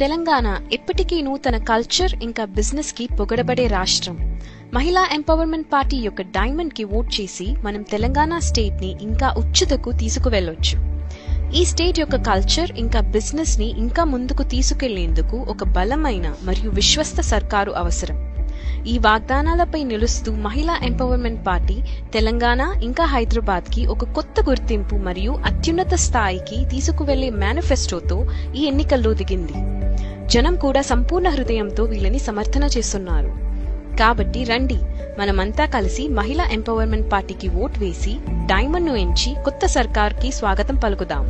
తెలంగాణ ఎప్పటికీ నూతన కల్చర్ ఇంకా బిజినెస్ కి పొగడబడే రాష్ట్రం. మహిళా ఎంపవర్మెంట్ పార్టీ యొక్క డైమండ్ కి ఓట్ చేసి మనం తెలంగాణ స్టేట్ ని ఇంకా ఉచ్చుతకు తీసుకువెళ్లొచ్చు. ఈ స్టేట్ యొక్క కల్చర్ ఇంకా బిజినెస్ ని ఇంకా ముందుకు తీసుకెళ్లేందుకు ఒక బలమైన మరియు విశ్వస్త సర్కారు అవసరం. ఈ వాగ్దానాలపై నిలుస్తూ మహిళా ఎంపవర్మెంట్ పార్టీ తెలంగాణ ఇంకా హైదరాబాద్ కి ఒక కొత్త గుర్తింపు మరియు అత్యున్నత స్థాయికి తీసుకువెళ్లే మేనిఫెస్టోతో ఈ ఎన్నికల్లో దిగింది. జనం కూడా సంపూర్ణ హృదయంతో వీళ్ళని సమర్థన చేస్తున్నారు. కాబట్టి రండి, మనమంతా కలిసి మహిళా ఎంపవర్మెంట్ పార్టీకి ఓట్ వేసి డైమండ్ ను ఎంచి కొత్త సర్కార్కి స్వాగతం పలుకుదాం.